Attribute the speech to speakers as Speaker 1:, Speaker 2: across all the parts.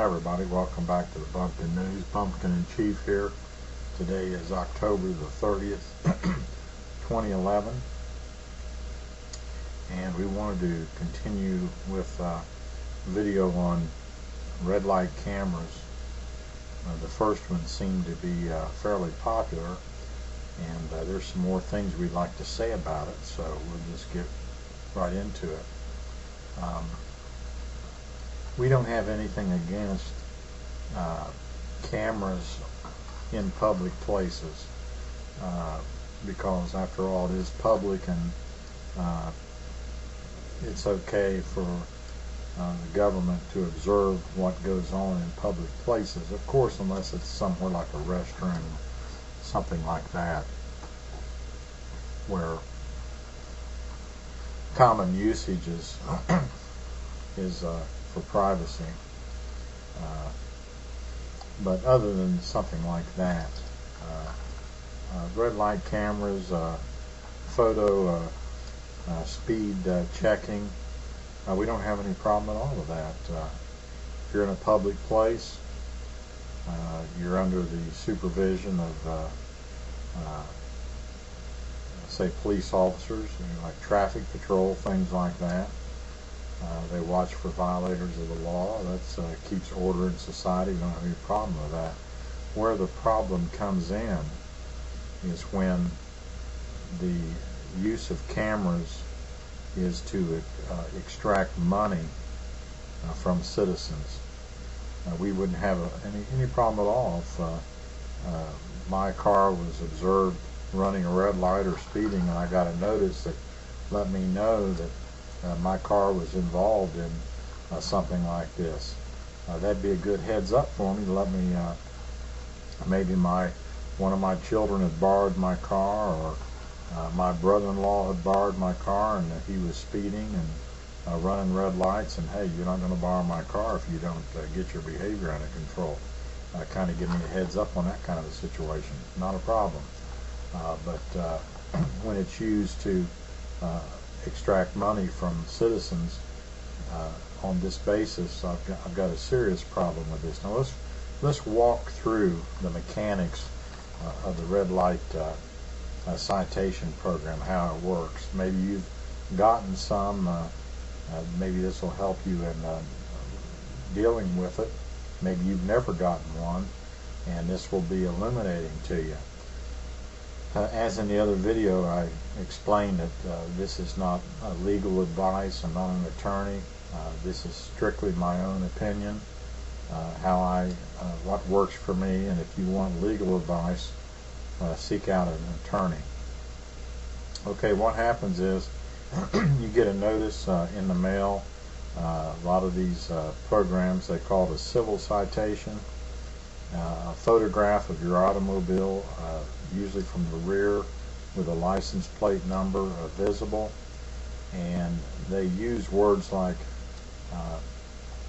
Speaker 1: Hi everybody, welcome back to the Bumpkin News. Bumpkin in Chief here. Today is October the 30th, 2011, and we wanted to continue with video on red light cameras. The first one seemed to be fairly popular, and there's some more things we'd like to say about it, so we'll just get right into it. We don't have anything against cameras in public places because after all it is public, and it's okay for the government to observe what goes on in public places, of course, unless it's somewhere like a restroom, something like that, where common usage is for privacy. But other than something like that, red light cameras, photo speed checking, we don't have any problem at all with that. If you're in a public place, you're under the supervision of say police officers, like traffic patrol, things like that. They watch for violators of the law. That keeps order in society. We don't have any problem with that. Where the problem comes in is when the use of cameras is to extract money from citizens. We wouldn't have any problem at all if my car was observed running a red light or speeding, and I got a notice that let me know that my car was involved in something like this. That'd be a good heads up for me to let me, maybe one of my children had borrowed my car, or my brother-in-law had borrowed my car and he was speeding and running red lights, and hey, you're not going to borrow my car if you don't get your behavior under control. Kind of give me a heads up on that kind of a situation. Not a problem. But when it's used to extract money from citizens on this basis, I've got a serious problem with this. Now let's walk through the mechanics of the red light citation program, how it works. Maybe you've gotten some. Maybe this will help you in dealing with it. Maybe you've never gotten one, and this will be illuminating to you. As in the other video, I explained that this is not legal advice. I'm not an attorney. This is strictly my own opinion, what works for me, and if you want legal advice, seek out an attorney. Okay, what happens is you get a notice in the mail. A lot of these programs, they call it a civil citation. A photograph of your automobile, usually from the rear, with a license plate number visible, and they use words like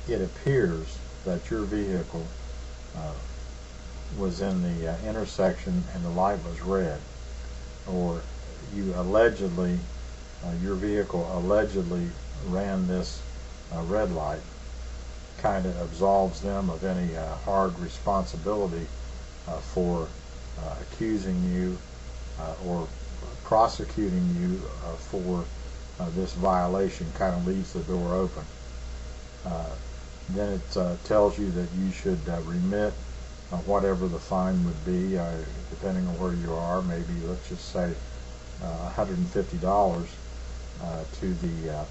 Speaker 1: it appears that your vehicle was in the intersection and the light was red, or you allegedly, your vehicle allegedly ran this red light. Kind of absolves them of any hard responsibility for accusing you or prosecuting you for this violation. Kind of leaves the door open. Then it tells you that you should remit whatever the fine would be, depending on where you are. Maybe let's just say $150 to the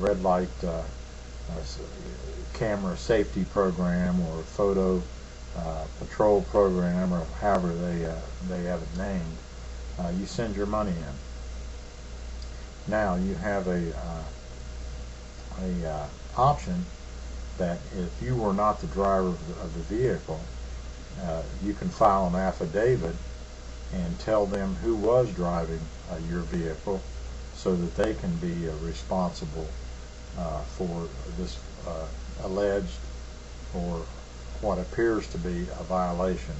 Speaker 1: red light camera safety program, or photo patrol program, or however they have it named. You send your money in. Now you have a option that if you were not the driver of the vehicle, you can file an affidavit and tell them who was driving your vehicle, so that they can be responsible for this alleged or what appears to be a violation.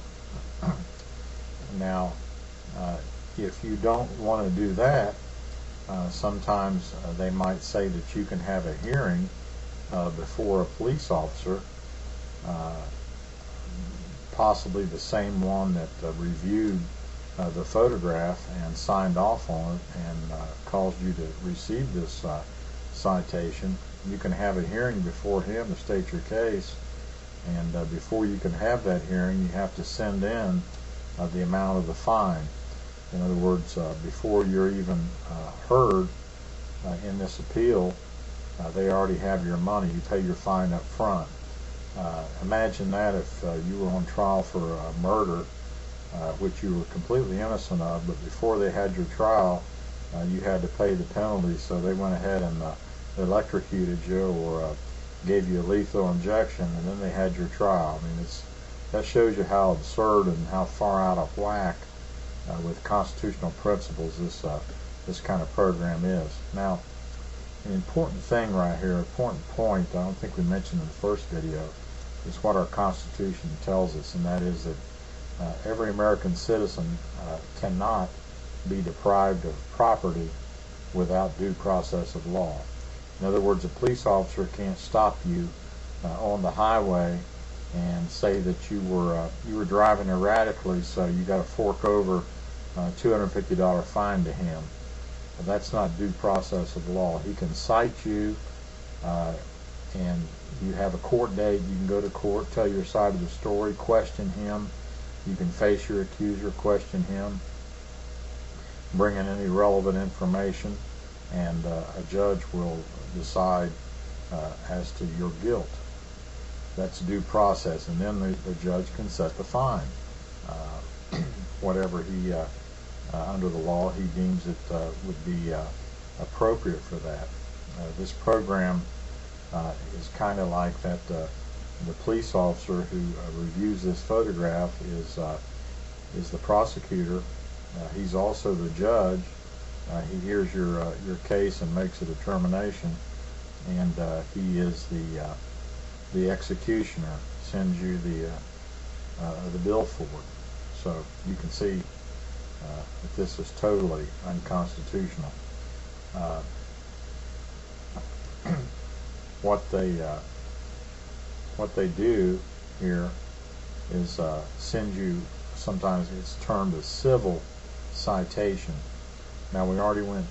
Speaker 1: Now, if you don't want to do that, sometimes they might say that you can have a hearing before a police officer, possibly the same one that reviewed the photograph and signed off on it and caused you to receive this citation. You can have a hearing before him to state your case, and before you can have that hearing, you have to send in the amount of the fine. In other words, before you're even heard in this appeal, they already have your money. You pay your fine up front. Imagine that if you were on trial for murder, which you were completely innocent of, but before they had your trial, you had to pay the penalty, so they went ahead and electrocuted you or gave you a lethal injection, and then they had your trial. I mean, that shows you how absurd and how far out of whack with constitutional principles this kind of program is. Now, an important thing right here, an important point, I don't think we mentioned in the first video, is what our Constitution tells us, and that is that every American citizen cannot be deprived of property without due process of law. In other words, a police officer can't stop you on the highway and say that you were driving erratically, so you got to fork over $250 fine to him. That's not due process of law. He can cite you, and you have a court date. You can go to court, tell your side of the story, question him. You can face your accuser, question him, bring in any relevant information, and a judge will decide as to your guilt. That's due process, and then the judge can set the fine, whatever he under the law he deems it would be appropriate for that. This program is kind of like that. The police officer who reviews this photograph is the prosecutor. He's also the judge. He hears your case and makes a determination, and he is the executioner. Sends you the bill for it. So you can see that this is totally unconstitutional. What they do here is send you, sometimes it's termed a civil citation. Now, we already went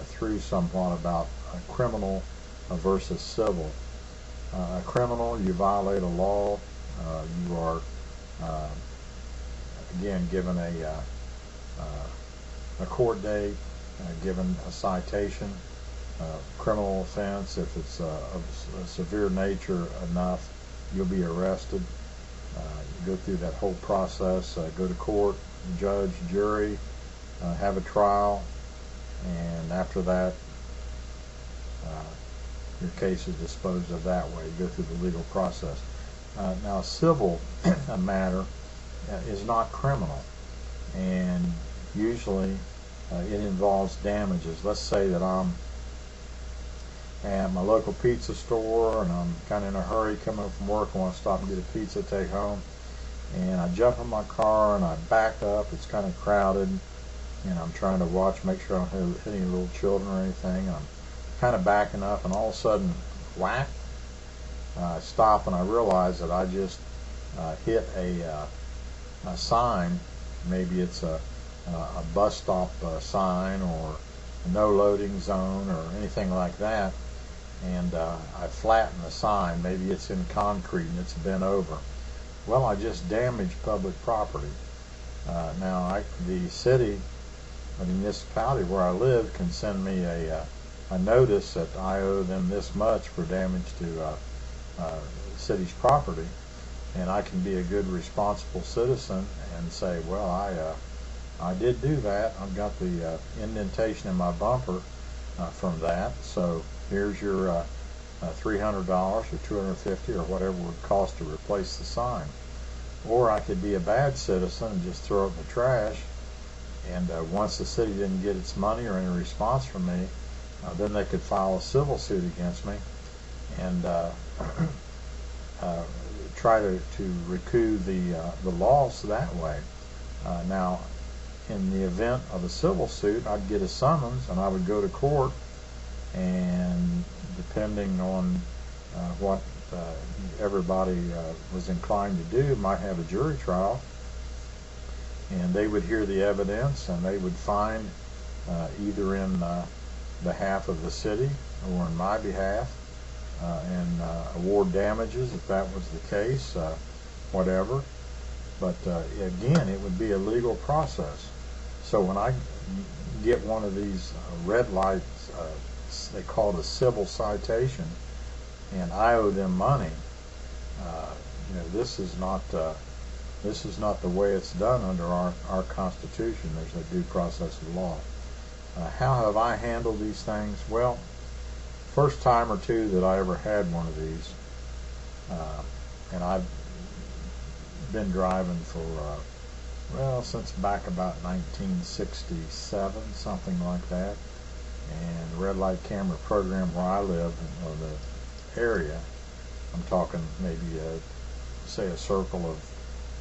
Speaker 1: through somewhat about criminal versus civil. A criminal, you violate a law, you are again given a court date, given a citation. Criminal offense, if it's of a severe nature enough, you'll be arrested. You go through that whole process, go to court, judge, jury, have a trial, and after that your case is disposed of that way. You go through the legal process. Now, a civil matter is not criminal, and usually it involves damages. Let's say that I'm at my local pizza store and I'm kind of in a hurry coming up from work. I want to stop and get a pizza to take home, and I jump in my car and I back up. It's kind of crowded, and I'm trying to watch, make sure I don't hit any little children or anything. I'm kind of backing up, and all of a sudden, whack, I stop and I realize that I just hit a sign. Maybe it's a bus stop sign or a no loading zone or anything like that, and I flatten the sign. Maybe it's in concrete and it's bent over. Well, I just damaged public property. Now, the city, the municipality where I live, can send me a notice that I owe them this much for damage to the city's property, and I can be a good, responsible citizen and say, well, I did do that. I've got the indentation in my bumper from that, so here's your $300 or $250 or whatever it would cost to replace the sign. Or I could be a bad citizen and just throw it in the trash, and once the city didn't get its money or any response from me, then they could file a civil suit against me and try to recoup the loss that way. Now, in the event of a civil suit, I'd get a summons and I would go to court, and depending on what everybody was inclined to do might have a jury trial, and they would hear the evidence and they would find either in behalf of the city or in my behalf, and award damages if that was the case, whatever. But again, it would be a legal process. So when I get one of these red lights, they call it a civil citation, and I owe them money, this is not the way it's done under our Constitution. There's a due process of law. How have I handled these things? Well, first time or two that I ever had one of these, and I've been driving for since back about 1967, something like that. And the red light camera program where I live, or the area, I'm talking maybe say a circle of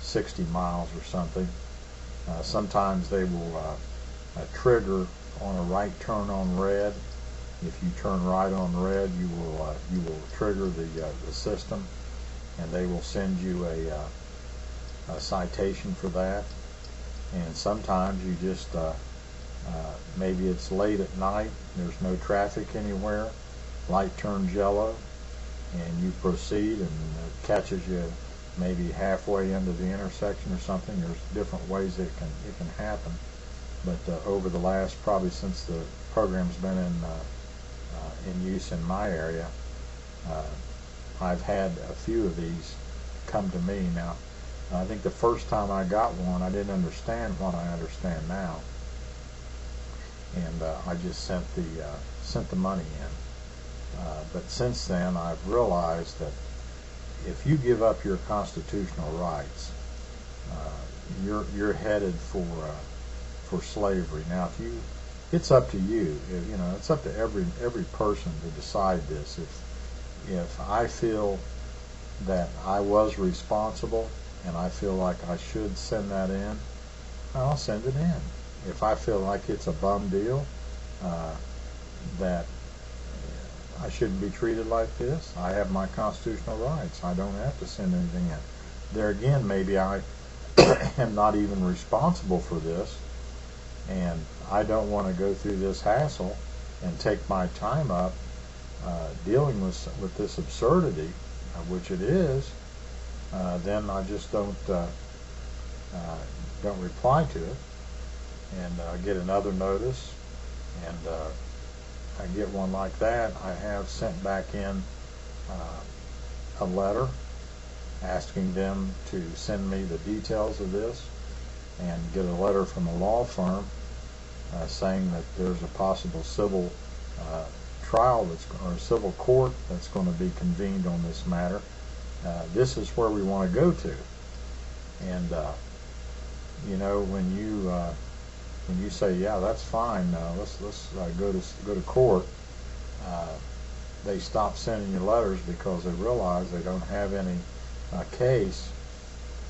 Speaker 1: 60 miles or something. Sometimes they will trigger on a right turn on red. If you turn right on red, you will trigger the system, and they will send you a citation for that. And sometimes you just maybe it's late at night, there's no traffic anywhere, light turns yellow, and you proceed, and it catches you maybe halfway into the intersection or something. There's different ways it can happen. But over the last, probably since the program's been in use in my area, I've had a few of these come to me. Now, I think the first time I got one, I didn't understand what I understand now, and I just sent the money in. But since then, I've realized that if you give up your constitutional rights, you're headed for slavery. Now, it's up to you. It's up to every person to decide this. If I feel that I was responsible and I feel like I should send that in, I'll send it in. If I feel like it's a bum deal, that I shouldn't be treated like this, I have my constitutional rights. I don't have to send anything in. There again, maybe I am not even responsible for this, and I don't want to go through this hassle and take my time up dealing with this absurdity, which it is. Then I just don't reply to it, and I get another notice, and I get one like that. I have sent back in a letter asking them to send me the details of this, and get a letter from a law firm saying that there's a possible civil trial or civil court that's going to be convened on this matter. This is where we want to go to. And when you say, yeah, that's fine, let's go to court, they stop sending you letters because they realize they don't have any case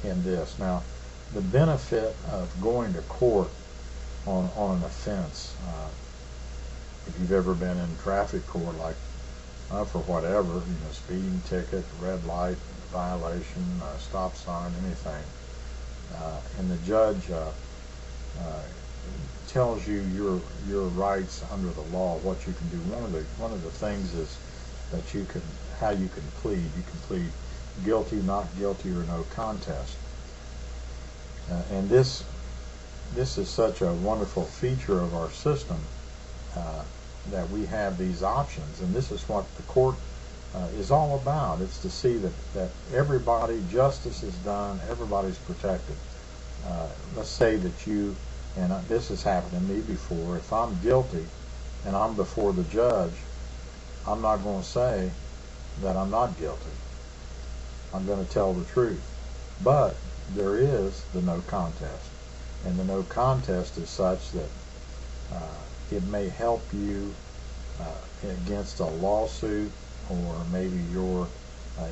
Speaker 1: in this. Now, the benefit of going to court on an offense, if you've ever been in traffic court, like for whatever, speeding ticket, red light violation, stop sign, anything, and the judge tells you your rights under the law, what you can do. One of the things is that how you can plead. You can plead guilty, not guilty, or no contest. And this is such a wonderful feature of our system, that we have these options, and this is what the court is all about. It's to see that justice is done, everybody's protected. Let's say that you, and this has happened to me before, if I'm guilty and I'm before the judge, I'm not going to say that I'm not guilty. I'm going to tell the truth. But there is the no contest, and the no contest is such that it may help you against a lawsuit, or maybe your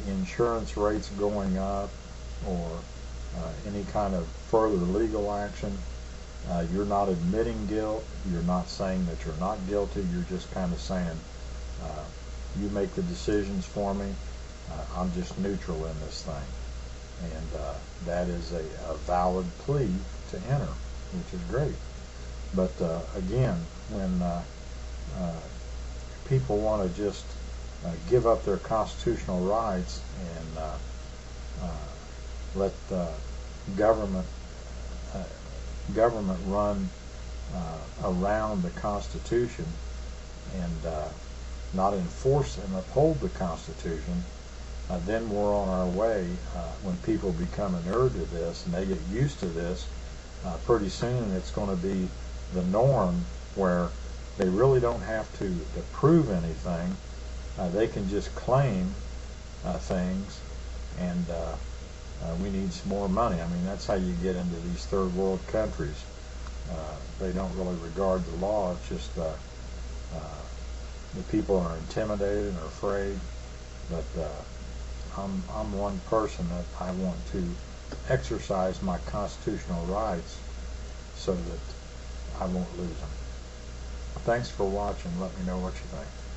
Speaker 1: insurance rates going up, or any kind of further legal action. You're not admitting guilt. You're not saying that you're not guilty. You're just kind of saying, You make the decisions for me. I'm just neutral in this thing. And that is a valid plea to enter, which is great. But again, when people want to just give up their constitutional rights and let government run around the Constitution and not enforce and uphold the Constitution, then we're on our way. When people become inured to this and they get used to this, pretty soon it's going to be the norm where they really don't have to prove anything. They can just claim things, and we need some more money. I mean, that's how you get into these third world countries. They don't really regard the law. It's just the people are intimidated and are afraid. But I'm one person that I want to exercise my constitutional rights so that I won't lose them. Thanks for watching. Let me know what you think.